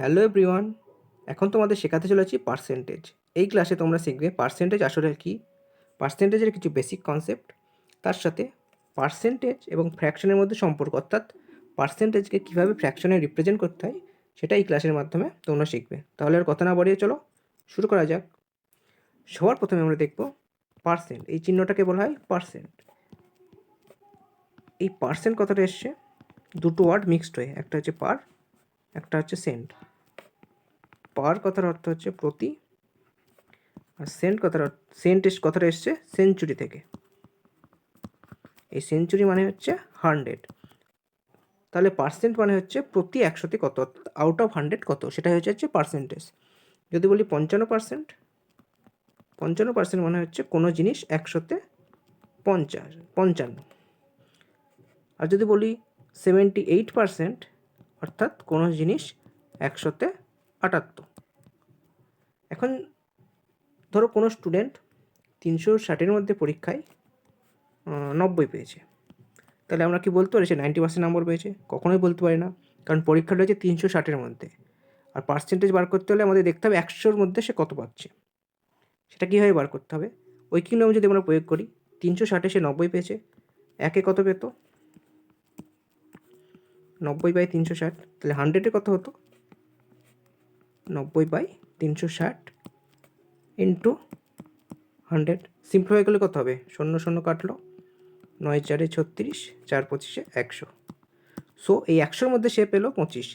Hello everyone, এখন তোমাদের শেখাতে চলেছি পার্সেন্টেজ। এই ক্লাসে তোমরা শিখবে পার্সেন্টেজ আসলে কী, পার্সেন্টেজের কিছু বেসিক কনসেপ্ট, তার সাথে পার্সেন্টেজ এবং ফ্র্যাকশনের মধ্যে সম্পর্ক, অর্থাৎ পার্সেন্টেজকে কীভাবে ফ্র্যাকশনে রিপ্রেজেন্ট করতে হয় সেটা এই ক্লাসের মাধ্যমে তোমরা শিখবে। তাহলে আর কথা না বাড়িয়ে চলো শুরু করা যাক। সবার প্রথমে আমরা দেখব পার্সেন্ট। এই চিহ্নটাকে বলা হয় পার্সেন্ট। এই পার্সেন্ট কথাটা এসছে দুটো ওয়ার্ড মিক্সড হয়ে, একটা হচ্ছে পার, একটা হচ্ছে সেন্ট। পার কথার অর্থ হচ্ছে প্রতি, আর কথাটা এসছে সেঞ্চুরি থেকে। এই সেঞ্চুরি মানে হচ্ছে 100। তাহলে পার্সেন্ট মানে হচ্ছে প্রতি 100তে কত, আউট অফ 100 কত, সেটা হচ্ছে পার্সেন্টেজ। যদি বলি 55%, 55% মানে হচ্ছে কোনো জিনিস 100তে 55। আর যদি বলি 78%, অর্থাৎ কোনো জিনিস 100তে 78। এখন ধরো কোনো স্টুডেন্ট 360-এর মধ্যে পরীক্ষায় 90 পেয়েছে, তাহলে আমরা কি বলতে পারি সে 90% নম্বর পেয়েছে? কখনোই বলতে পারি না, কারণ পরীক্ষাটা হচ্ছে 360-এর মধ্যে। আর পার্সেন্টেজ বার করতে হলে আমাদের দেখতে হবে 100-র মধ্যে সে কত পাচ্ছে। সেটা কীভাবে বার করতে হবে? ঐকিক নিয়ম যদি আমরা প্রয়োগ করি, 360-এ সে 90 পেয়েছে, একে কত পেত? 90/360। তাহলে 100-এ কত হতো? 90/360 ইন্টু 100। সিম্পল হয়ে গেলে কত হবে? 0 0 কাটলো, 9 4 36, 4 25 100। সো এই 100-র মধ্যে সে পেলো 25।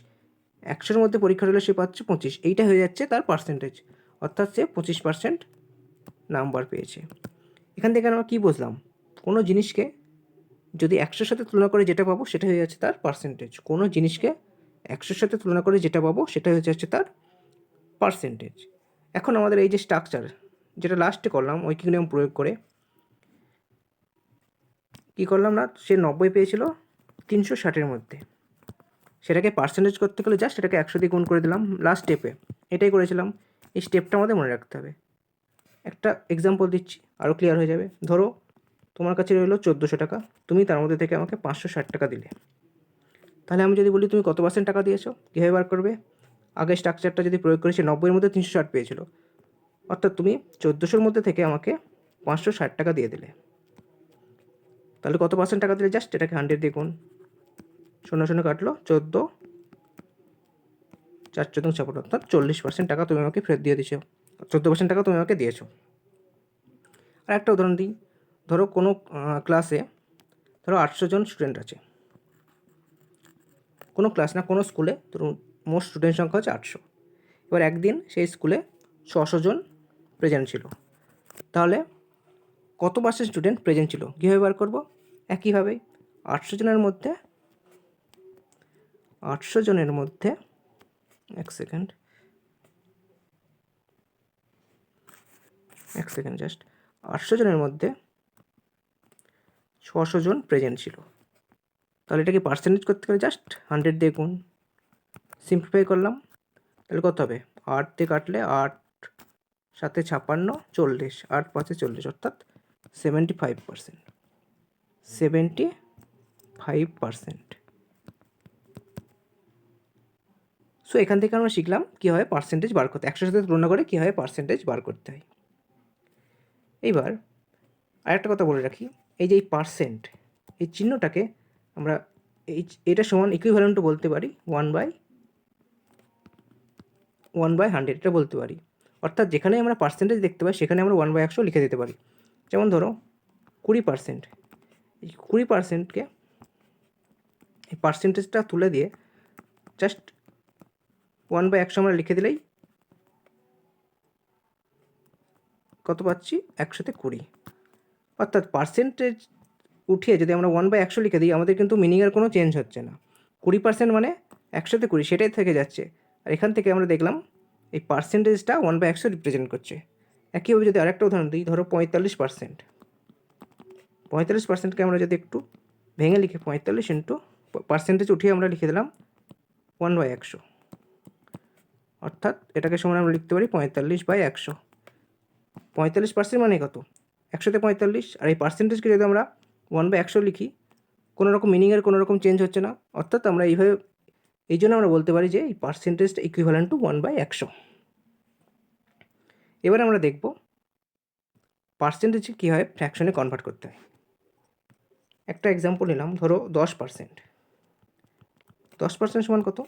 100-র মধ্যে পরীক্ষা হলে সে পাচ্ছে 25। এইটা হয়ে যাচ্ছে তার পার্সেন্টেজ, অর্থাৎ সে 25% নাম্বার পেয়েছে। এখান থেকে আমরা কী বুঝলাম? কোনো জিনিসকে যদি 100-র সাথে তুলনা করে যেটা পাবো সেটা হয়ে যাচ্ছে তার পার্সেন্টেজ। কোনো জিনিসকে 100-র সাথে তুলনা করে যেটা পাবো সেটা হয়ে যাচ্ছে তার পার্সেন্টেজ। এখন আমাদের এই যে স্ট্রাকচার যেটা লাস্টে করলাম ঐকিক নিয়ম প্রয়োগ করে, কী করলাম না, সে 90 পেয়েছিল 360-এর মধ্যে, সেটাকে পার্সেন্টেজ করতে গেলে জাস্ট এটাকে 100 দিয়ে গুণ করে দিলাম লাস্ট স্টেপে। এটাই করেছিলাম। এই স্টেপটা আমাদের মনে রাখতে হবে। একটা এক্সাম্পল দিচ্ছি, আরও ক্লিয়ার হয়ে যাবে। ধরো তোমার কাছে রইলো 1400 টাকা, তুমি তার মধ্যে থেকে আমাকে 560 টাকা দিলে। তাহলে আমি যদি বলি তুমি কত পার্সেন্ট টাকা দিয়েছো, কীভাবে বার করবে? আগে স্ট্রাকচারটা যদি প্রয়োগ করেছি, 90-এর মধ্যে 360 পেয়েছিল, অর্থাৎ তুমি 1400-র মধ্যে থেকে আমাকে 560 টাকা দিয়ে দিলে। তাহলে কত পার্সেন্ট টাকা দিলে? জাস্ট এটাকে 100 দিয়ে গুণ, 0 0 কাটলো, 14 4 14 56, অর্থাৎ 40% টাকা তুমি আমাকে ফেরত দিয়ে দিয়েছো। 14% টাকা তুমি আমাকে দিয়েছো। আর একটা উদাহরণ দিই। ধরো কোনো ক্লাসে ধরো 800 জন স্টুডেন্ট আছে। কোনো ক্লাস না, কোনো স্কুলে ধরুন মোট স্টুডেন্ট সংখ্যা হচ্ছে 800। এবার একদিন সেই স্কুলে 600 জন প্রেজেন্ট ছিল। তাহলে কত পার্সেন্ট স্টুডেন্ট প্রেজেন্ট ছিল কীভাবে বার করবো? একইভাবেই 800 জনের মধ্যে এক সেকেন্ড জাস্ট 800 জনের মধ্যে 600 জন প্রেজেন্ট ছিল। তাহলে এটাকে পার্সেন্টেজ করতে গেলে জাস্ট 100 দিয়ে গুণ, সিম্পলিফাই করলাম। তাহলে কত হবে? 8 দিয়ে কাটলে 8 7 56 40, 8 5 40, অর্থাৎ 75%। 75%। সো এখান থেকে আমরা শিখলাম কীভাবে পার্সেন্টেজ বার করতে, 100-এর সাথে তুলনা করে কীভাবে পার্সেন্টেজ বার করতে হয়। এইবার আরেকটা কথা বলে রাখি, এই যে এই পার্সেন্ট, এই চিহ্নটাকে আমরা এটা সমান ইকুইভ্যালেন্টও বলতে পারি, 1/100 এটা বলতে পারি। অর্থাৎ যেখানে আমরা পার্সেন্টেজ দেখতে পাই সেখানে আমরা 1/100 লিখে দিতে পারি। যেমন ধরো 20%, এই 20%কে এই পার্সেন্টেজটা তুলে দিয়ে জাস্ট 1/100 আমরা লিখে দিলেই কত পাচ্ছি? 100-তে 20। অর্থাৎ পার্সেন্টেজ উঠিয়ে যদি আমরা 1/100 লিখে দিই, আমাদের কিন্তু মিনিংয়ের কোনো চেঞ্জ হচ্ছে না। 20% মানে 100-তে 20, সেটাই থেকে যাচ্ছে। আর এখান থেকে আমরা দেখলাম এই পার্সেন্টেজটা 1/100 রিপ্রেজেন্ট করছে। একইভাবে যদি আরেকটা উদাহরণ দিই, ধরো 45%। 45%কে আমরা যদি একটু ভেঙে লিখি, 45 ইন্টু পার্সেন্টেজ উঠিয়ে আমরা লিখে দিলাম 1/100, অর্থাৎ এটাকে সমান আমরা লিখতে পারি 45/100। 45% মানে কত? 100-তে 45। আর এই পার্সেন্টেজকে যদি আমরা 1/100 লিখি, কোনো রকম মিনিংয়ের কোনো রকম চেঞ্জ হচ্ছে না। অর্থাৎ আমরা এইভাবে এই জন্য আমরা বলতে পারি যে এই পার্সেন্টেজটা ইকুইভ্যালেন্ট টু 1/100। এবার আমরা দেখব পার্সেন্টেজকে কীভাবে ফ্র্যাকশনে কনভার্ট করতে হয়। একটা এক্সাম্পল নিলাম, ধরো 10%। 10% সমান কত?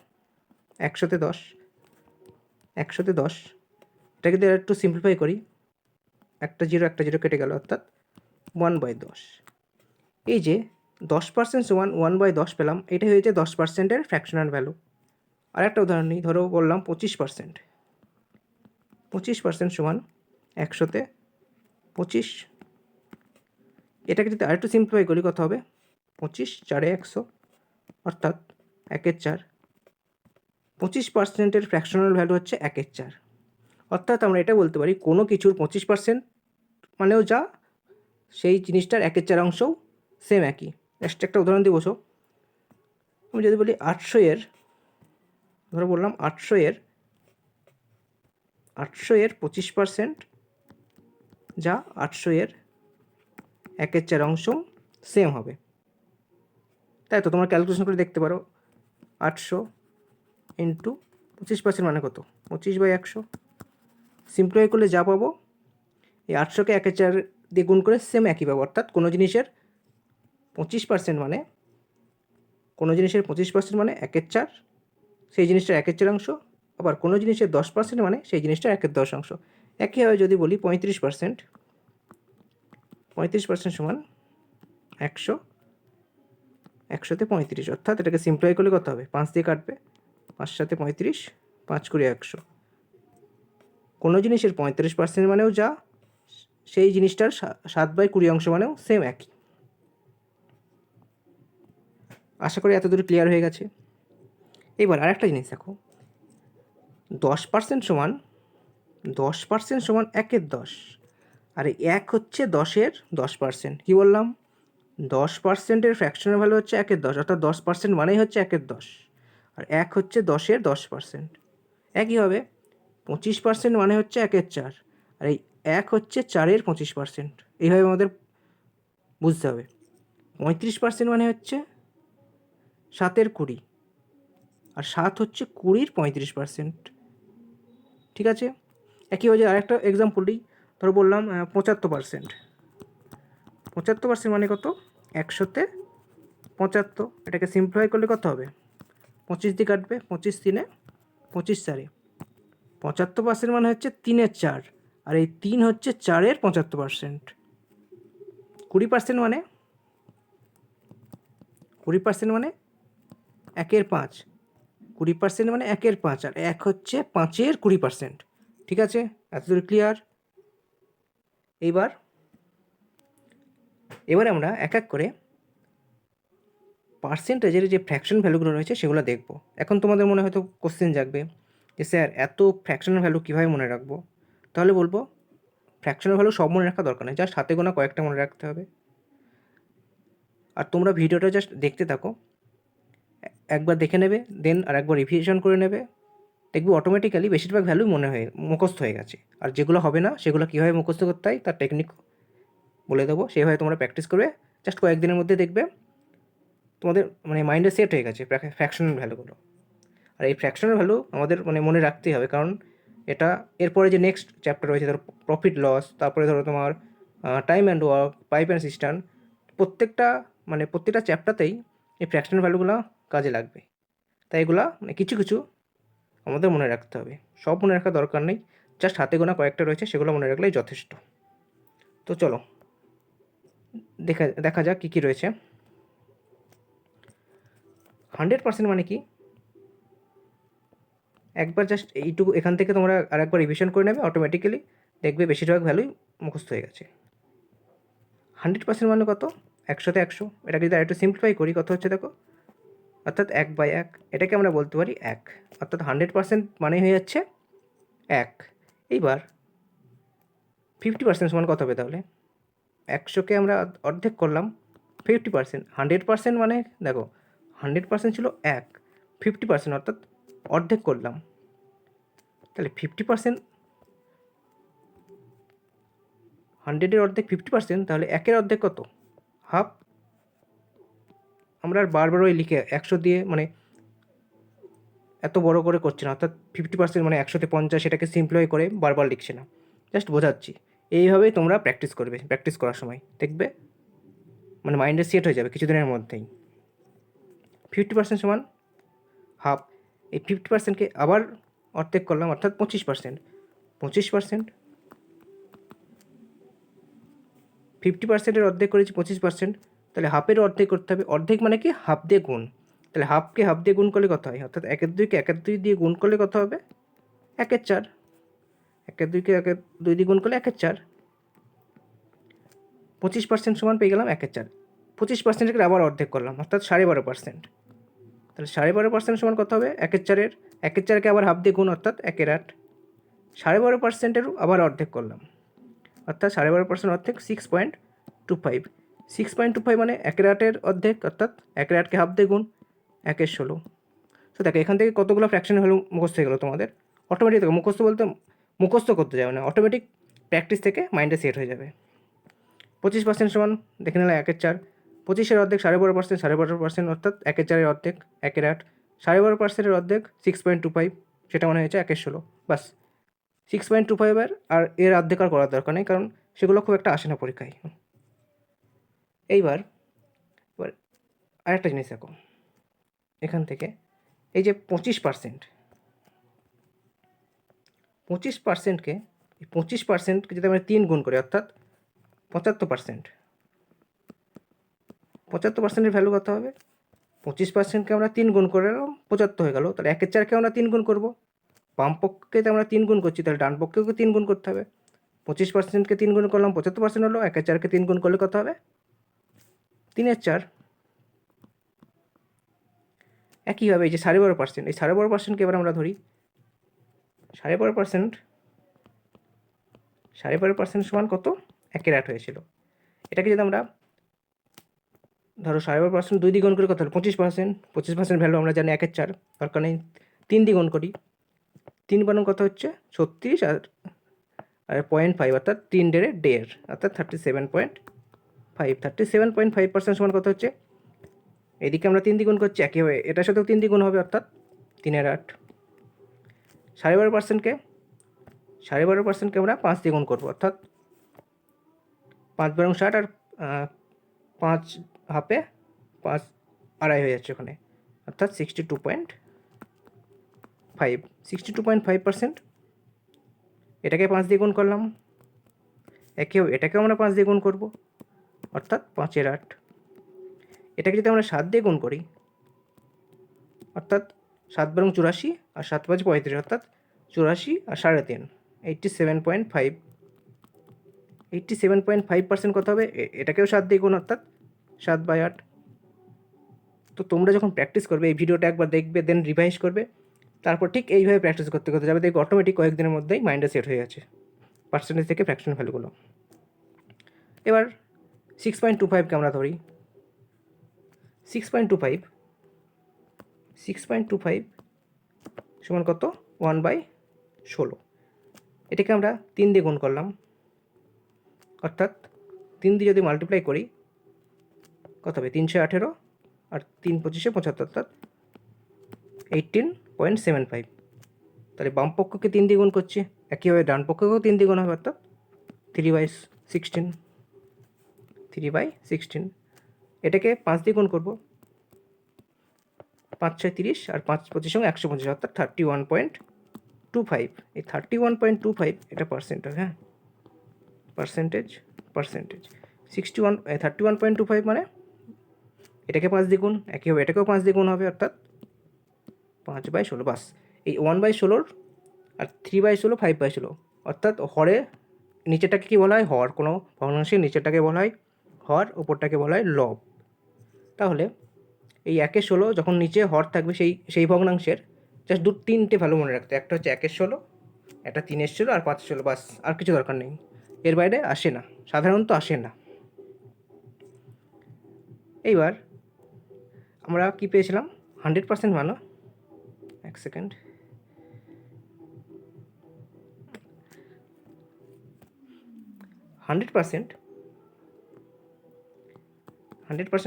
100তে 10। 100তে 10, এটাকে যদি একটু সিম্পলিফাই করি, একটা জিরো কেটে গেল, অর্থাৎ 1/10। এই যে 10% সমান 1/10 পেলাম, এটাই হয়েছে 10%-এর ফ্র্যাকশনাল ভ্যালু। আর একটা উদাহরণ নিই, ধরো বললাম 25%। 25% সমান 100তে 25। এটাকে যদি আরেকটু সিম্পলিফাই করি, কত হবে? 25 4 100, অর্থাৎ 1/4। 25%-এর ফ্র্যাকশনাল ভ্যালু হচ্ছে 1/4। অর্থাৎ আমরা এটা বলতে পারি কোনো কিছুর 25% মানেও যা, সেই জিনিসটার 1/4 অংশও সেম একই। নেক্সট একটা উদাহরণ দিয়ে বসো। আমি যদি বলি 800-এর, ধরো বললাম 800-এর 25%, যা 800-এর 1/4 অংশ সেম হবে। তাই তো তোমরা ক্যালকুলেশন করে দেখতে পারো, 800 ইন্টু 25% মানে কত? 25/100। সিম্পলিফাই করলে যা পাবো, এই 800কে 1/4 দিয়ে গুণ করে সেম একই পাবো। অর্থাৎ কোনো জিনিসের 25% মানে, কোনো জিনিসের 25% মানে 1/4, সেই জিনিসটার 1/4 অংশ। আবার কোনো জিনিসের 10% মানে সেই জিনিসটার 1/10 অংশ। একইভাবে যদি বলি 35%, 35% সমান 100, 100তে 35, অর্থাৎ এটাকে সিম্পলিফাই করলে কত হবে? 5 দিয়ে কাটবে, 5 7 35, 5 × 100। কোনো জিনিসের 35% মানেও যা, সেই জিনিসটার 7/20 অংশ মানেও সেম একই। আশা করি এতদূর ক্লিয়ার হয়ে গেছে। এবার আরেকটা জিনিস দেখো, 10% সমান 10% সমান 1/10, আর 1 হচ্ছে 10-এর 10%। কী বললাম? 10%-এর ফ্র্যাকশনাল ভ্যালু হচ্ছে 1/10, অর্থাৎ 10% মানেই হচ্ছে 1/10, আর 1 হচ্ছে 10-এর 10%। একইভাবে 25% মানে হচ্ছে 1/4, আর এই 1 হচ্ছে 4-এর 25%। এইভাবে আমাদের বুঝতে হবে। 35% মানে হচ্ছে 7-এর 20, আর 7 হচ্ছে 20-র 35%। ঠিক আছে? একইভাবে আরেকটা এক্সাম্পল দিই, ধরো বললাম 75%। 75% মানে কত? 100তে 75। এটাকে সিম্পলিফাই করলে কত হবে? 25 দিয়ে কাটবে, 25 3 25 4। 75% মানে হচ্ছে 3-এর 4, আর এই 3 হচ্ছে 4-এর 75%। 20% মানে 20% মানে 1-এর 5। 20% মানে 1-এর 5, আর 1 হচ্ছে 5-এর 20%। ঠিক আছে? এতদূর ক্লিয়ার? এবার আমরা এক এক করে পার্সেন্টেজের যে ফ্র্যাকশন ভ্যালুগুলো রয়েছে সেগুলো দেখব। এখন তোমাদের মনে হয়তো কোশ্চেন জাগবে যে স্যার এত ফ্র্যাকশনাল ভ্যালু কীভাবে মনে রাখবো? তাহলে বলবো ফ্র্যাকশনাল ভ্যালু সব মনে রাখা দরকার নেই, জাস্ট হাতে গোনা কয়েকটা মনে রাখতে হবে। আর তোমরা ভিডিওটা জাস্ট দেখতে থাকো, একবার দেখে নেবে, দেন আর একবার রিভিশন করে নেবে, দেখবে অটোমেটিক্যালি বেশিরভাগ ভ্যালু মুখস্থ হয়ে গেছে। আর যেগুলো হবে না সেগুলো কীভাবে মুখস্থ করতে হয় তার টেকনিক বলে দেবো, সেইভাবে তোমরা প্র্যাকটিস করবে। জাস্ট কয়েকদিনের মধ্যে দেখবে তোমাদের মাইন্ডে সেট হয়ে গেছে ফ্র্যাকশনাল ভ্যালুগুলো। আর এই ফ্র্যাকশনাল ভ্যালু আমাদের মনে রাখতেই হবে, কারণ এটা এরপরে যে নেক্সট চ্যাপ্টার রয়েছে, ধরো প্রফিট লস, তারপরে ধরো তোমার time and work, pipe and system, প্রত্যেকটা চ্যাপ্টারতেই এই ফ্র্যাকশনাল ভ্যালুগুলো কাজে লাগবে। তাই এগুলো কিছু কিছু আমাদের মনে রাখতে হবে, সব মনে রাখার দরকার নেই, জাস্ট হাতে গোনা কয়েকটা রয়েছে সেগুলো মনে রাখলেই যথেষ্ট। তো চলো দেখা যাক কী কী রয়েছে। 100% মানে কি? একবার জাস্ট এইটুকু এখান থেকে তোমরা আর একবার রিভিশন করে নেবে, অটোমেটিক্যালি দেখবে বেশিরভাগ ভ্যালুই মুখস্থ হয়ে গেছে। 100% মানে কত? 100তে 100। এটাকে যদি আরেকটু সিম্পলিফাই করি, কত হচ্ছে দেখো, অর্থাৎ 1/1। এটাকে আমরা বলতে পারি 1, অর্থাৎ 100% মানেই হয়ে যাচ্ছে 1। এইবার 50% সমান কত হবে তাহলে? 100কে আমরা অর্ধেক করলাম, 50%। 100% মানে দেখো 100% ছিল 1, 50% অর্থাৎ অর্ধেক করলাম, তাহলে 50%, 100-এর অর্ধেক 50%, তাহলে 1-এর অর্ধেক কত? হাফ। আমরা আর বারবার ওই লিখে 100 দিয়ে এত বড় করে করছে না, অর্থাৎ 50% মানে 100-50 সেটাকে সিম্পলিফাই করে বারবার লিখছে না, জাস্ট বোঝাচ্ছি। এইভাবেই তোমরা প্র্যাকটিস করবে, প্র্যাকটিস করার সময় দেখবে মানে মাইন্ডে সেট হয়ে যাবে কিছুদিনের মধ্যেই। 50% সমান হাফ, এই 50%কে আবার অর্ধেক করলাম, অর্থাৎ 25%। 25%, 50%-এর অর্ধেক করেছি 25%, তাহলে হাফের অর্ধেক করতে হবে। অর্ধেক মানে কি, হাফ দিয়ে গুণ। তাহলে হাফকে হাফ দিয়ে গুণ করলে কত হয়, অর্থাৎ 1/2কে 1/2 দিয়ে গুণ করলে কত হবে, 1/4। 1/2কে 1/2 দিয়ে গুণ করলে 1/4। 25% সমান পেয়ে গেলাম 1/4। 25%কে আবার অর্ধেক করলাম, অর্থাৎ 12.5%। তাহলে 12.5% সমান কত হবে, 1/4-এর 1/4কে আবার হাফ দিয়ে গুণ, অর্থাৎ 1/8। 12.5%-এরও আবার অর্ধেক করলাম, অর্থাৎ 12.5% অর্ধেক 6.25। 6.25 মানে 1/8-এর অর্ধেক, অর্থাৎ 1/8কে হাফ দিয়ে গুণ, 1/16। তো দেখো এখান থেকে কতগুলো ফ্র্যাকশন হলো মুখস্থ হয়ে গেলো তোমাদের। অটোমেটিক দেখো মুখস্থ বলতে মুখস্থ করতে যাবে না, অটোমেটিক প্র্যাকটিস থেকে মাইন্ডে সেট হয়ে যাবে। 25% সমান দেখে নিলাম 1/4। 25-এর অর্ধেক 12.5%, 12.5% অর্থাৎ 1/4-এর অর্ধেক 1/8। 12.5%-এর অর্ধেক 6.25, সেটা মনে হয়েছে 1/16। বাস 6.25 আর এর অর্ধেক আর করার দরকার নেই, কারণ সেগুলো খুব একটা আসে না পরীক্ষায়। এইবার আরেকটা জিনিস দেখো, এখান থেকে এই যে 25%কে এই 25%কে যদি আমরা 3 গুণ করি, অর্থাৎ 75%। 75%-এর ভ্যালু কত হবে, 25%কে আমরা 3 গুণ করে এলাম, 75 হয়ে গেল। তাহলে 1/4কে আমরা 3 গুণ করবো, বাম পক্ষকে আমরা 3 গুণ করছি, তাহলে ডান পক্ষকেও 3 গুণ করতে হবে। 25%কে 3 গুণ করলাম, 75% হলো। 1/4কে 3 গুণ করলে কত হবে, 3/4। একইভাবে এই যে 12.5%, এই 12.5%কে এবার আমরা ধরি 12.5%। 12.5% সমান কত, 1/8 হয়েছিল। এটাকে যদি আমরা ধরো 12.5% 2 দিয়ে গুণ করি কত হলো, 25%। 25% ভ্যালু আমরা জানি 1/4, দরকার নেই। 3 দিয়ে গুণ করি, 3 বানাম কত হচ্ছে 36, আর 0.5, অর্থাৎ 3 ডেড়ে 1.5, অর্থাৎ 37.5। 37.5% সমান কত হচ্ছে, এদিকে আমরা 3 দিয়ে গুণ করছি, একইভাবে এটার সাথেও 3 দিয়ে গুণ হবে, অর্থাৎ 3/8। 12.5%কে 12.5%কে আমরা 5 দিয়ে গুণ করবো, অর্থাৎ 5 বারং 60, আর 5 হাফে 5 আড়াই হয়ে যাচ্ছে ওখানে, অর্থাৎ 62.5। 62.5%, এটাকে 5 দিয়ে গুণ করলাম, এটাকেও আমরা 5 দিয়ে গুণ করবো, অর্থাৎ 5/8। এটাকে যদি আমরা 7 দিয়ে গুণ করি, অর্থাৎ 7 বারং 84, আর 7 5 35, অর্থাৎ 84 আর 3.5, 87.5। 87.5% কত হবে, এটাকেও 7 দিয়ে গুণ, অর্থাৎ 7/8। তো তোমরা যখন প্র্যাকটিস করবে, এই ভিডিওটা একবার দেখবে, দেন রিভাইজ করবে, তারপর ঠিক এইভাবে প্র্যাকটিস করতে করতে যাবে, দেখবে অটোমেটিক কয়েকদিনের মধ্যেই মাইন্ডে সেট হয়ে যাচ্ছে পার্সেন্টেজ থেকে ফ্র্যাকশন ভ্যালুগুলো। এবার 6.25কে আমরা ধরি 6.25। 6.25 সমান কত, 1/16। এটাকে আমরা 3 দিয়ে গুণ করলাম, অর্থাৎ 3 দিয়ে যদি মাল্টিপ্লাই করি কত হবে, 318, আর 3 25 75, অর্থাৎ 18.75। তাহলে বাম পক্ষকে 3 দিয়ে গুণ করছি, একইভাবে ডান পক্ষকেও 3 দিয়ে গুণ হবে, অর্থাৎ 3/16। 3/16। এটাকে 5 দিয়ে গুণ করবো, 5 6 30, আর 5 25 125, অর্থাৎ 31.25। এই 31.25 এটা পার্সেন্টেজ, হ্যাঁ পার্সেন্টেজ 31.25 মানে এটাকে 5 দিয়ে গুণ, একইভাবে এটাকেও 5 দিয়ে গুণ হবে, অর্থাৎ 5/16। বাস এই 1/16 আর 3/16 5/16, অর্থাৎ হরে নিচেটাকে কী বলা হয়, হর। কোনো ভগ্নাংশের নিচেরটাকে বলা হয় হর, উপরটাকে বলা হয় লব। তাহলে এই 1/16 যখন নিচে হর থাকবে সেই ভগ্নাংশের জাস্ট 2-3টে ভ্যালু মনে রাখতে, একটা হচ্ছে 1/16, একটা 3/16, আর 5/16, বাস আর কিছু দরকার নেই, এর বাইরে আসে না, সাধারণত আসে না। এইবার আমরা কি পেয়েছিলাম, 100% মানো, এক সেকেন্ড, 100%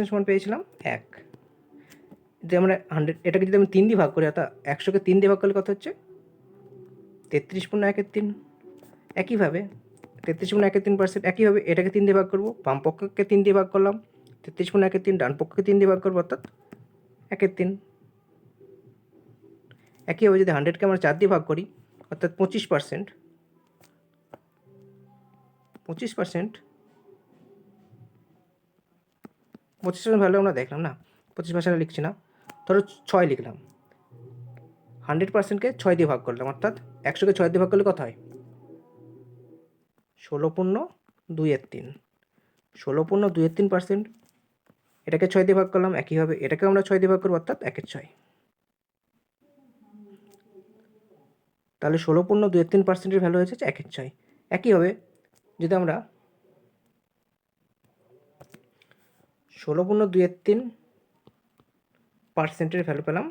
সমান পেয়েছিলাম 1। যদি আমরা 100 এটাকে যদি আমি 3 দিয়ে ভাগ করি, অর্থাৎ 100কে 3 দিয়ে ভাগ করলে কত হচ্ছে? 33.1-3। একইভাবে 33.1-3%। একইভাবে এটাকে 3 দিয়ে ভাগ করবো, বাম পক্ষকে 3 দিয়ে ভাগ করলাম, 33.1-3, ডান পক্ষকে 3 দিয়ে ভাগ করবো, অর্থাৎ 1/3। একইভাবে যদি 100কে আমরা 4 দিয়ে ভাগ করি, অর্থাৎ 25%, 25% ভ্যালু আমরা দেখলাম না, 25% লিখছি না, ধরো 6 লিখলাম, 100%কে 6 দিয়ে ভাগ করলাম, অর্থাৎ 100কে 6 দিয়ে ভাগ করলে কত হয়? 16.2-3, 16.2-3%। এটাকে 6 দিয়ে ভাগ করলাম, একইভাবে এটাকে আমরা 6 দিয়ে ভাগ করবো, অর্থাৎ 1/6। তাহলে 16.2-3%-এর ভ্যালু হয়েছে 1/6। একইভাবে যদি আমরা 16.2-3%-এর ভ্যালু পেলাম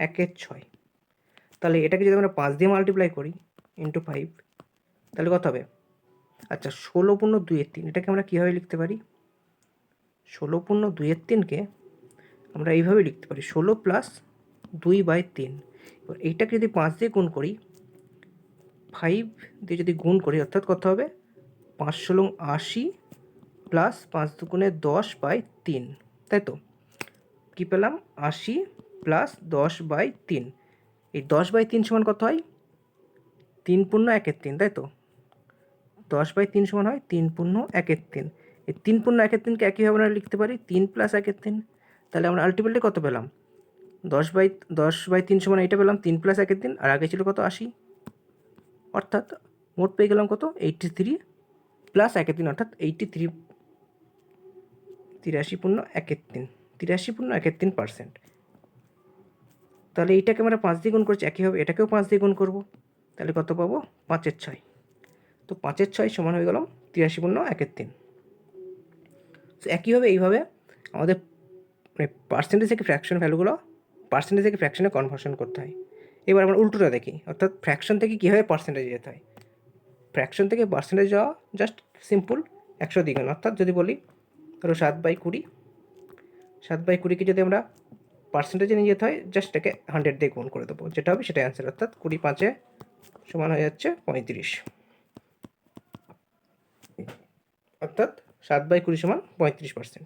1/6, তাহলে এটাকে যদি আমরা 5 দিয়ে মাল্টিপ্লাই করি ইন্টু 5, তাহলে কত হবে? আচ্ছা, 16.2-3 এটাকে আমরা কীভাবে লিখতে পারি? 16.2-3কে আমরা এইভাবে লিখতে পারি, 16 প্লাস 2/3। এবার এইটাকে যদি 5 দিয়ে গুণ করি, 5 দিয়ে যদি গুণ করি, অর্থাৎ কত হবে? 5 × 80 প্লাস 5 × 10/3, তাই তো? কী পেলাম? 80 প্লাস 10/3। এই 10/3 সমান কত হয়? 3/1/3, তাই তো? 10/3 সমান হয় 3/1/3। এই 3/1/3কে একইভাবে আমরা লিখতে পারি 3 + 1/3। তাহলে আমরা আলটিমেটলি কত পেলাম? 10/3 সমান এইটা পেলাম 3 + 1/3, আর আগে ছিল কত? 80। অর্থাৎ মোট পেয়ে গেলাম কত? 83 + 1/3, অর্থাৎ 83, 83.1/3, 83.1/3%। তাহলে এইটাকে আমরা 5 দিয়ে গুণ করছি, একইভাবে এটাকেও 5 দিয়ে গুণ করবো, তাহলে কত পাবো? 5/6। তো 5/6 সমান হয়ে গেল 83.1/3। তো একইভাবে এইভাবে আমাদের মানে পার্সেন্টেজ থেকে ফ্র্যাকশন ভ্যালুগুলো পার্সেন্টেজ থেকে ফ্র্যাকশনে কনভার্সন করতে হয়। এবার আমরা উল্টোটা দেখি, অর্থাৎ ফ্র্যাকশন থেকে কীভাবে পার্সেন্টেজে যেতে হয়। ফ্র্যাকশন থেকে পার্সেন্টেজ যাওয়া জাস্ট সিম্পল 100 দ্বিগুণ, অর্থাৎ যদি বলি ধরো 7/20, 7/20কে যদি আমরা পার্সেন্টেজে নিয়ে যেতে হয়, জাস্ট এটাকে 100 দিয়ে গুণ করে দেবো, যেটা হবে সেটাই অ্যান্সার, অর্থাৎ 20/5 সমান হয়ে যাচ্ছে 35, অর্থাৎ 7/20 সমান 35%।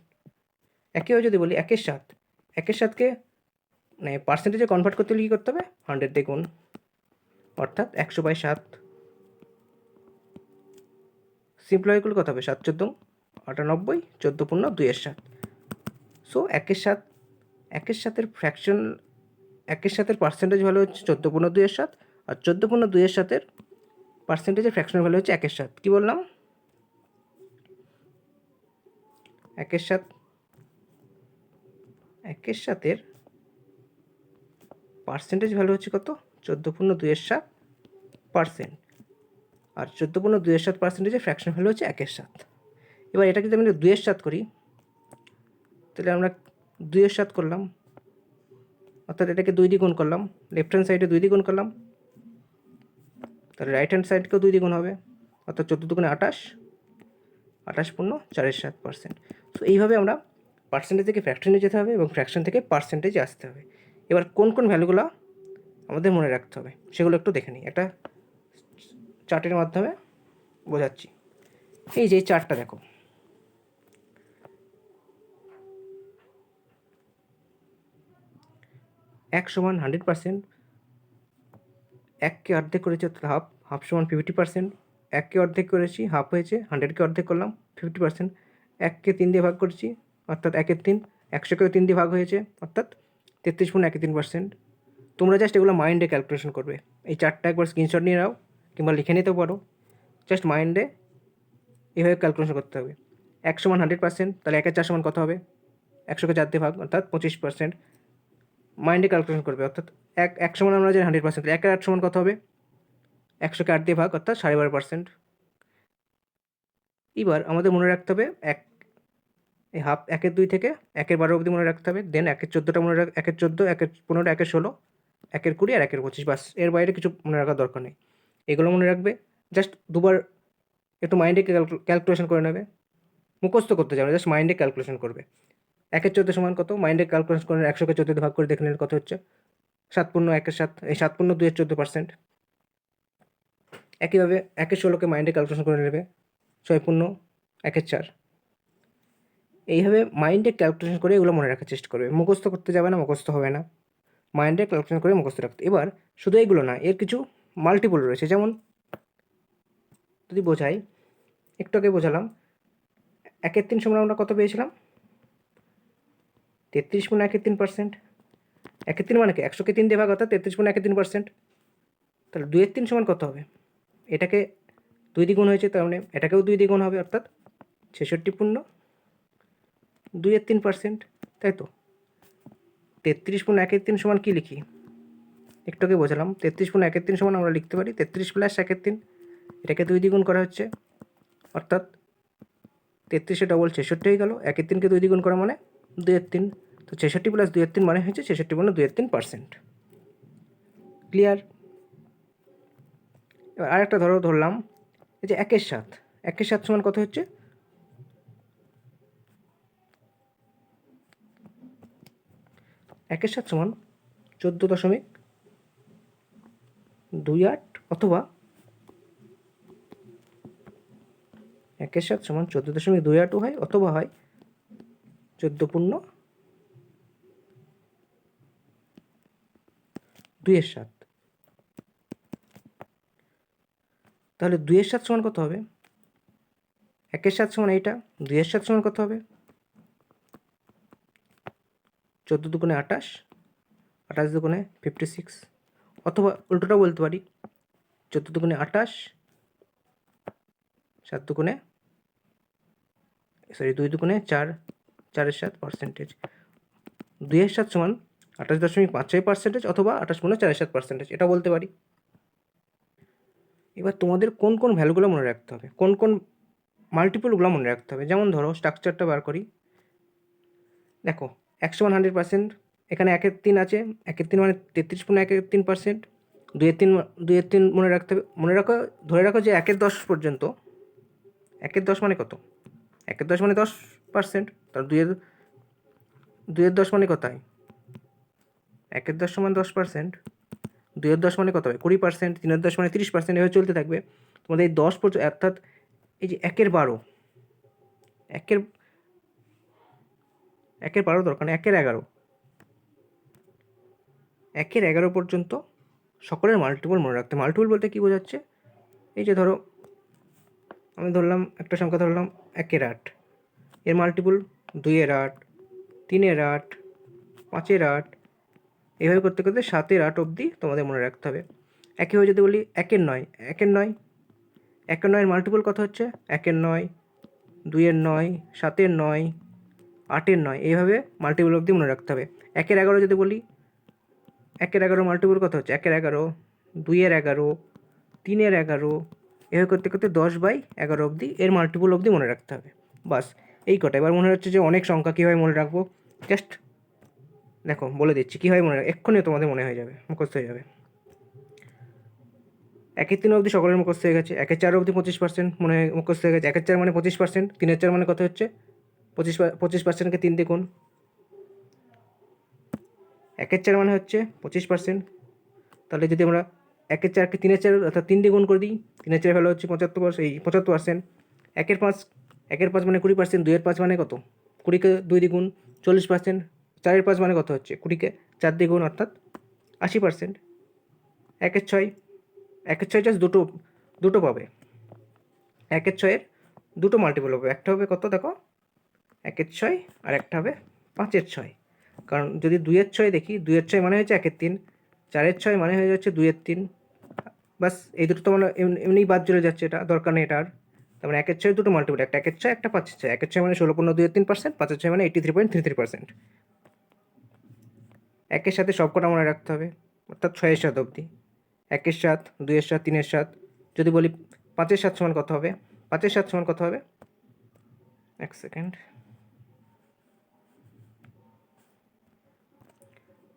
একইভাবে যদি বলি 1/7, 1/7কে মানে পার্সেন্টেজে কনভার্ট করতে হলে কী করতে হবে? 100 দিয়ে গুণ, অর্থাৎ 100/7। সিম্পলিফাই করলে কত হবে? 7×14 = 98, 14.2/7। সো 1/7 ফ্র্যাকশন, 1/7 পার্সেন্টেজ ভ্যালু হচ্ছে 14.2/7, আর 14.2/7 পার্সেন্টেজের ফ্র্যাকশনাল ভ্যালু হচ্ছে 1/7। কী বললাম? 1/7 পার্সেন্টেজ ভ্যালু হচ্ছে কত? 14.2/7%, আর 14.2/7 ফ্র্যাকশন ভ্যালু হচ্ছে 1/7। এবার এটাকে যদি আমরা 2/7 করি, তাহলে আমরা 2/7 করলাম, অর্থাৎ এটাকে 2 দিয়ে গুণ করলাম, লেফট হ্যান্ড সাইডে 2 দিয়ে গুণ করলাম, তাহলে রাইট হ্যান্ড সাইডকেও 2 দিয়ে গুণ হবে, অর্থাৎ 14×2 = 28, 28.47%। সো এইভাবে আমরা পার্সেন্টেজ থেকে ফ্র্যাকশনে যেতে হবে এবং ফ্র্যাকশন থেকে পার্সেন্টেজে আসতে হবে। এবার কোন কোন ভ্যালুগুলো আমাদের মনে রাখতে হবে সেগুলো একটু দেখে নিই, একটা চার্টের মাধ্যমে বোঝাচ্ছি। এই যে চার্টটা দেখো, এক সমান 100%, এককে অর্ধেক করেছি অর্থাৎ হাফ, হাফ সমান 50%, এককে অর্ধেক করেছি হাফ হয়েছে, 100কে অর্ধেক করলাম 50%, এককে 3 দিয়ে ভাগ করেছি অর্থাৎ 1/3, 100কেও 3 দিয়ে ভাগ হয়েছে অর্থাৎ 33.1/3%। তোমরা জাস্ট এগুলো মাইন্ডে ক্যালকুলেশন করবে, এই চারটা একবার স্ক্রিনশট নিয়ে নাও কিংবা লিখে নিতেও পারো, জাস্ট মাইন্ডে এভাবে ক্যালকুলেশন করতে হবে। 1 সমান 100%, তাহলে 1/4 সমান কত হবে? 100কে 4 দিয়ে ভাগ, অর্থাৎ 25%। মাইন্ডে ক্যালকুলেশন করবে, অর্থাৎ 1 সমান আমরা জানি 100%, 1/8 সমান কত হবে? 100কে 8 দিয়ে ভাগ, অর্থাৎ 12.5%। এবার আমাদের মনে রাখতে হবে এই হাফ 1/2 থেকে 1/12 অবধি মনে রাখতে হবে, দেন 1/14টা মনে 1/14, 1/15, 1/16, 1/20 আর 1/25, বাস, এর বাইরে কিছু মনে রাখার দরকার নেই। এগুলো মনে রাখবে, জাস্ট দুবার একটু মাইন্ডে ক্যালকুলেশন করে নেবে, মুখস্থ করতে যাবে, জাস্ট মাইন্ডে ক্যালকুলেশন করবে। 1/14 সমান কত? মাইন্ডে ক্যালকুলেশন করে 100কে 14 ভাগ করে দেখে নিন কত হচ্ছে। 7 পূর্ণ 1 7, এই 7 পূর্ণ 2 14%। একইভাবে 1 16কে মাইন্ডে ক্যালকুলেশন করে নেবে 6 পূর্ণ 1 4। এইভাবে মাইন্ডে ক্যালকুলেশন করে এগুলো মনে রাখার চেষ্টা করবে। মুখস্থ করতে যাবে না, মুখস্থ হবে না। মাইন্ডে ক্যালকুলেশন করে মুখস্থ রাখতে। এবার শুধু এইগুলো না, এর কিছু মাল্টিপল রয়েছে। যেমন যদি বোঝাই, একটু আগে বোঝালাম 1/3 সমান আমরা কত পেয়েছিলাম? 33 পূর্ণ 1/3%। 1/3 মানে কি? 100কে 3 দিয়ে ভাগ, অর্থাৎ 33 পূর্ণ 1/3%। তাহলে 2/3 সমান কত হবে? এটাকে 2 দিয়ে গুণ হয়েছে, তার মানে এটাকেও 2 দিয়ে গুণ হবে, অর্থাৎ 66 পূর্ণ 2/3%, তাই তো? 33 পূর্ণ 1/3 সমান কী লিখি? একটু আগে বোঝালাম 33 পূর্ণ 1/3 সমান আমরা লিখতে পারি 33 প্লাস 1/3। এটাকে 2 দিয়ে গুণ করা হচ্ছে, অর্থাৎ 33 ডবল 66 হয়ে গেল। 1/3কে 2 দিয়ে গুণ করা মানে 2/3। তো 66 প্লাস 2/3 মানে হচ্ছে 66 পূর্ণ 2/3%। ক্লিয়ার? এবার আরেকটা ধরলাম, এই যে 1 7। 1 7 সমান কত হচ্ছে? 1 7 সমান 14.28, অথবা 1 7 সমান 14.28 হয়, অথবা হয় 14 পূর্ণ 2/7। তাহলে 2/7 সমান কত হবে? 1 7 সমান এইটা, 2/7 সমান কত হবে? 14 দুগুণে 28, 28 দুগুণে 56, অথবা উল্টোটা বলতে পারি 14 দুগুণে 28, 7 দুগুণে 2 দুগুণে 4, 4 7%। 2/7 সমান 28.56%, অথবা 28 পূর্ণ 4/7%, এটা বলতে পারি। এবার তোমাদের কোন কোন ভ্যালুগুলো মনে রাখতে হবে, কোন কোন মাল্টিপলগুলো মনে রাখতে হবে। যেমন ধরো স্ট্রাকচারটা বার করি। দেখো 100 মান 100%, এখানে 1/3 আছে। 1/3 মানে 33 পূর্ণ 1/3%। 2/3 মনে রাখতে হবে। মনে রাখো, ধরে রাখো যে 1/10 পর্যন্ত। 1/10 মানে কত? 1/10 মানে 10%। তার 2/10 মানে কত হয়? 1/10 সমান 10%। 2/10 মানে কত হয়? 20%। 3/10 মানে 30%। এভাবে চলতে থাকবে। তোমাদের এই 10 পর্যন্ত, অর্থাৎ এই যে 1/12, 1/12 দরকার নেই, 1/11, 1/11 পর্যন্ত সকলের মাল্টিপল মনে রাখতে। মাল্টিপল বলতে কী বোঝাচ্ছে? এই যে ধরো আমি ধরলাম একটা সংখ্যা, ধরলাম 1/8, এর মাল্টিপল 2/8, 3/8, 5/8, এভাবে করতে করতে 7/8 অবধি তোমাদের মনে রাখতে হবে। একইভাবে যদি বলি 1/9, 1/9, 1/9 মাল্টিপল কত হচ্ছে? 1/9, 2/9, 7/9, 8/9, এইভাবে মাল্টিপল অবধি মনে রাখতে হবে। 1/11 যদি বলি, 1/11 মাল্টিপল কত হচ্ছে? 1/11, 2/11, 3/11, এভাবে করতে করতে 10/11 অবধি এর মাল্টিপল অবধি মনে রাখতে হবে। বাস এই কটা। এবার মনে হচ্ছে যে অনেক সংখ্যা কীভাবে মনে রাখবো, জাস্ট দেখো বলে দিচ্ছি কীভাবে মনে রাখবো, এক্ষুনি তোমাদের মনে হয়ে যাবে, মুখস্থ হয়ে যাবে। 1/3 অবধি সকলের মুখস্থ হয়ে গেছে। 1/4 অবধি 25% মুখস্থ হয়ে গেছে। 1/4 মানে 25%। 3/4 মানে কত হচ্ছে? 25%কে 3 দিয়ে গুণ। 1/4 মানে হচ্ছে 25%। তাহলে যদি আমরা 1/4কে 3/4, অর্থাৎ 3 দিয়ে গুণ করে দিই, 3/4 ভ্যালু হচ্ছে 75%। 1/5 মানে 20%। 2/5 মানে কত? 20কে 2 দিয়ে গুণ, 40%। 4/5 মানে কত হচ্ছে? 20কে 4 দিয়ে গুণ, অর্থাৎ 80%। 1/6, 1/6 জাস্ট দুটো পাবে। 1/6 দুটো মাল্টিপল হবে। একটা হবে কত দেখো, 1/6, আর একটা হবে 5/6। কারণ যদি 2/6 দেখি, 2/6 মানে হচ্ছে 1/3, 4/6 মানে হয়ে যাচ্ছে 2/3। বাস এই দুটো তো মানে এমনিই বাদ চলে যাচ্ছে, এটা দরকার নেই এটার। তার মানে 1/6 দুটো মাল্টিপল, একটা 1/6, একটা 5/6। 1/6 মানে 16 পূর্ণ 2/3%, 5/6 মানে 83.33%। 1-এর সাথে সবকটা মনে রাখতে হবে, অর্থাৎ 6/7 অবধি। 1/7, 2/7, 3/7। যদি বলি 5/7 সমান কত হবে? 5/7 সমান কত হবে? এক সেকেন্ড।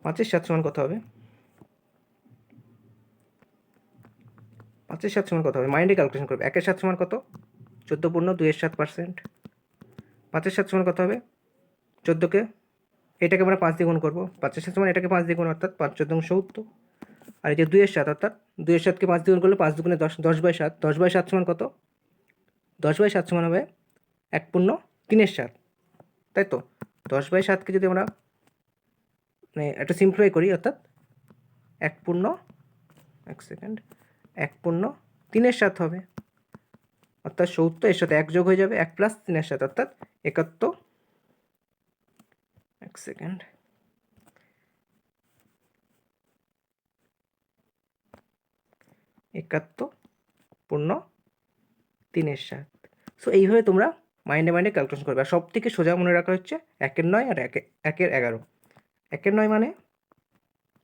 5/7 সমান কত হবে? 5/7 সমান কত হবে? মাইন্ডে ক্যালকুলেশন করবে। 1/7 সমান কত? 14 পূর্ণ 2/7%। 5/7 সমান কত হবে? 14কে এটাকে আমরা 5 দিয়ে গুণ করবো, 5-এর সাথে মানে এটাকে 5 দিয়ে গুণ, অর্থাৎ 5×14 70। আর এই যে 2-এর 7, অর্থাৎ 2-এর 7কে 5 দিয়ে গুণ করলে 5 দুগুণে 10, 10/7, 10/7 সমান কত? 10/7 সমান হবে 1/3-7, তাই তো? 10/7কে যদি আমরা মানে একটা সিম্পলিফাই করি, অর্থাৎ 1/3-7 হবে, অর্থাৎ 70 এর সাথে 1 যোগ হয়ে যাবে, 1 + 3/7, অর্থাৎ 71। 71/3/7। সো এইভাবে তোমরা মাইন্ডে মাইন্ডে ক্যালকুলেশন করবে। আর সব থেকে সোজা মনে রাখা হচ্ছে 1-এর 9 আর 1-এর 11। 1-এর 9 মানে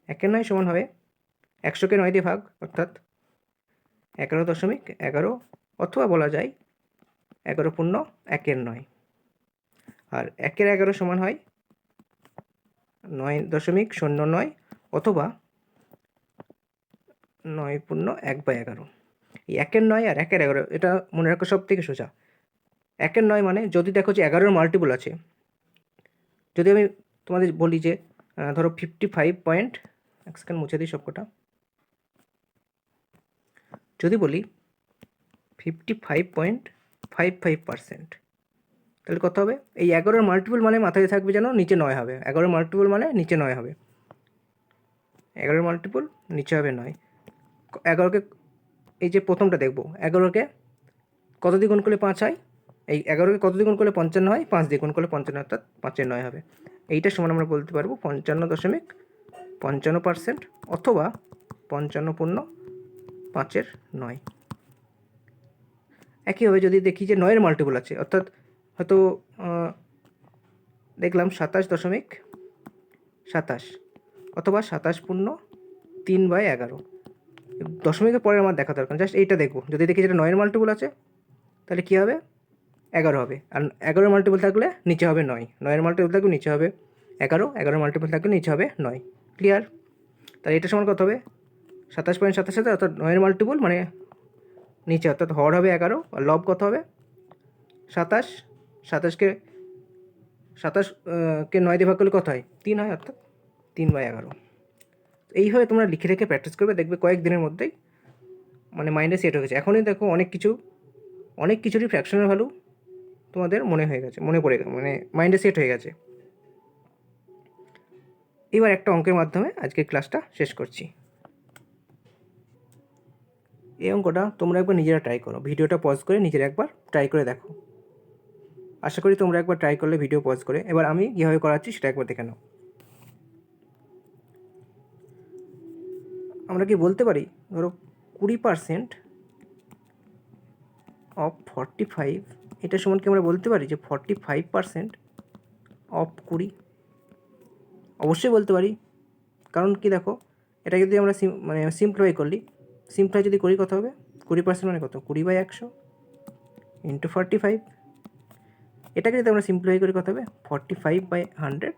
1-এর 9 সমান হবে 100কে 9 দিয়ে ভাগ, অর্থাৎ 11.11, অথবা বলা যায় 11.1-এর 9। আর 1-এর 11 সমান হয় 9.09, অথবা 9.1/11। এই 1-এর 9 আর 1-এর 11 এটা মনে রাখা সব থেকে সোজা। 1-এর 9 মানে যদি দেখো যে 11-এর মাল্টিপল আছে, যদি আমি তোমাদের বলি যে ধরো 55 এক সেকেন্ড মুছে দিই সবকটা, যদি বলি 55.55%, তাহলে কত হবে? এই 11-এর মাল্টিপল মানে মাথায় থাকবে যেন নিচে 9 হবে। 11-এর মাল্টিপল মানে নিচে 9 হবে, 11-এর মাল্টিপল নিচে হবে 9। 11কে এই যে প্রথমটা দেখবো, 11কে কত দিয়ে গুণ করলে 5 হয়? এই 11কে কত দিয়ে গুণ করলে 55 হয়? 5 দিয়ে গুণ করলে 55, অর্থাৎ 5-এর 9 হবে। এইটার সমান আমরা বলতে পারবো 55.55%, অথবা 55.5/9। একইভাবে যদি দেখি যে 9-এর মাল্টিপল আছে, অর্থাৎ হয়তো দেখলাম 27.27, অথবা 27.3/11। দশমিকের পরে আমার দেখা দরকার, জাস্ট এইটা দেখবো। যদি দেখি যেটা 9-এর মাল্টিপল আছে, তাহলে কী হবে? 11 হবে। আর 11-এর মাল্টিপল থাকলে নিচে হবে 9, 9-এর মাল্টিপল থাকলে নিচে হবে 11, 11-এর মাল্টিপল থাকলে নিচে হবে 9। ক্লিয়ার? তাহলে এটা সমান কত হবে? 27.27, অর্থাৎ 9-এর মাল্টিপল মানে নিচে, অর্থাৎ হর হবে 11, আর লব কত হবে? 27। 27কে 9 দিয়ে ভাগ করলে কত হয়? 3 হয়, অর্থাৎ 3/11। এইভাবে তোমরা লিখে রেখে প্র্যাকটিস করবে, দেখবে কয়েকদিনের মধ্যেই মানে মাইন্ডে সেট হয়ে গেছে। এখনই দেখো অনেক কিছুরই ফ্র্যাকশনের ভ্যালু তোমাদের মনে পড়ে মানে মাইন্ডে সেট হয়ে গেছে। এবার একটা অঙ্কের মাধ্যমে আজকের ক্লাসটা শেষ করছি। এই অঙ্কটা তোমরা একবার নিজেরা ট্রাই করো, ভিডিওটা পজ করে নিজেরা একবার ট্রাই করে দেখো। আশা করি তোমরা একবার ট্রাই করলে ভিডিও পজ করে। এবার আমি কীভাবে করাচ্ছি সেটা একবার দেখে নাও। আমরা কি বলতে পারি, ধরো 20% অফ 45, এটা সমান কি আমরা বলতে পারি যে 45% অফ 20? অবশ্যই বলতে পারি, কারণ কি দেখো, এটা যদি আমরা সিম্পলিফাই যদি করি কত হবে? 20% মানে কত? 20/100 ইন্টু 45। এটাকে যদি আমরা সিম্পলিফাই করি কত হবে? 45/100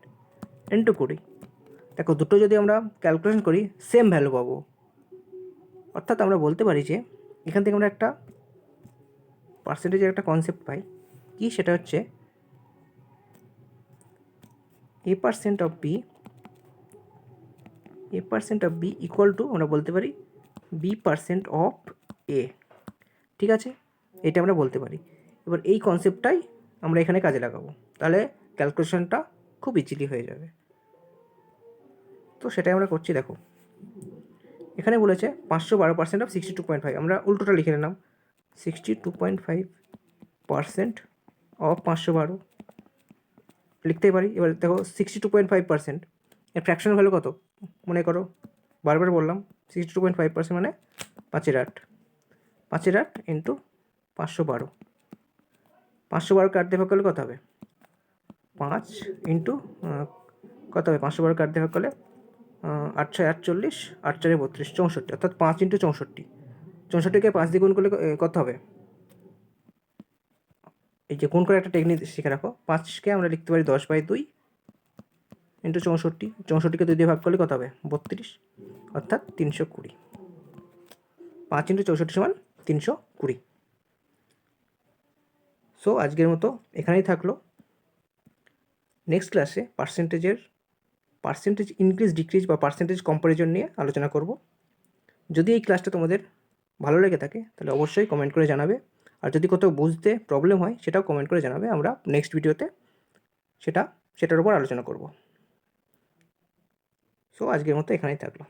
ইন্টু 20। দেখো দুটো যদি আমরা ক্যালকুলেশন করি সেম ভ্যালু পাবো, অর্থাৎ আমরা বলতে পারি যে এখান থেকে আমরা একটা পার্সেন্টেজের একটা কনসেপ্ট পাই, কি সেটা হচ্ছে a% of b equal to আমরা বলতে পারি b% অফ a। ঠিক আছে, এটা আমরা বলতে পারি। এবার এই কনসেপ্টটাই আমরা এখানে কাজে লাগাবো, তাহলে ক্যালকুলেশনটা খুব ইজিলি হয়ে যাবে। তো সেটাই আমরা করছি। দেখো এখানে বলেছে 512% অফ 62.5, আমরা উল্টোটা লিখে নিলাম 62.5% অফ 512 লিখতেই পারি। এবার দেখো 62.5% এর ফ্র্যাকশনাল ভ্যালু কত মনে করো, বারবার বললাম 62.5% মানে 5/8, 5/8 ইন্টু 512, 512 কাট দিয়ে ভাগ করলে কত হবে? 5 ইন্টু কত হবে? 512 কাট দিয়ে ভাগ করলে 8×6 = 48, 8×4 = 32, 64, অর্থাৎ 5 ইন্টু 64। 64কে 5 দিয়ে গুণ করলে কত হবে? এই যে গুণ করে একটা টেকনিক শিখে রাখো, 5কে আমরা লিখতে পারি 10/2 ইন্টু 64, 64কে 2 দিয়ে ভাগ করলে কত হবে? 32, অর্থাৎ 320। 5 ইন্টু 64 সমান 320। সো আজকের মতো এখানেই থাকলো। নেক্সট ক্লাসে পার্সেন্টেজ ইনক্রিজ ডিক্রিজ বা পার্সেন্টেজ কম্প্যারিজন নিয়ে আলোচনা করব। যদি এই ক্লাসটা তোমাদের ভালো লেগে থাকে তাহলে অবশ্যই কমেন্ট করে জানাবে, আর যদি কোথাও বুঝতে প্রবলেম হয় সেটাও কমেন্ট করে জানাবে। আমরা নেক্সট ভিডিওতে সেটার উপর আলোচনা করব। সো আজকের মতো এখানেই থাকলো।